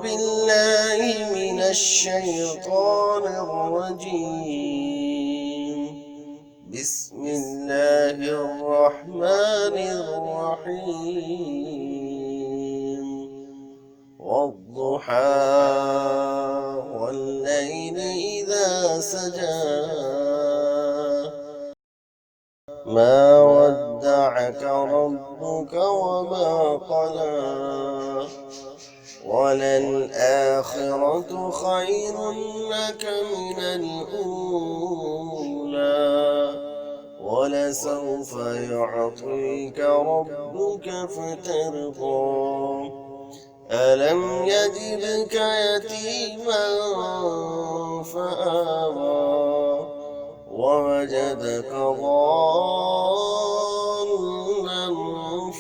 بالله من الشيطان الرجيم. بسم الله الرحمن الرحيم. والضحى والليل إذا سجى ما ودعك ربك وما قلى وللآخرة خير لك من الأولى ولسوف يعطيك ربك فترضى ألم يجدك يتيما فآوى ووجدك ضالا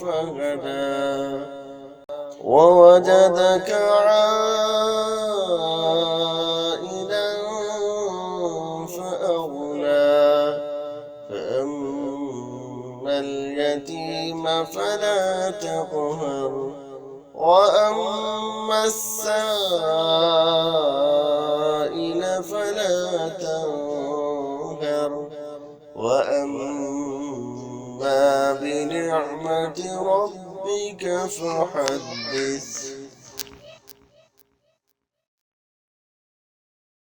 فهدى ووجدك عائلا فأغنى فأما اليتيم فلا تقهر وأما السائل فلا تنهر وأما بنعمة ربك فحدث.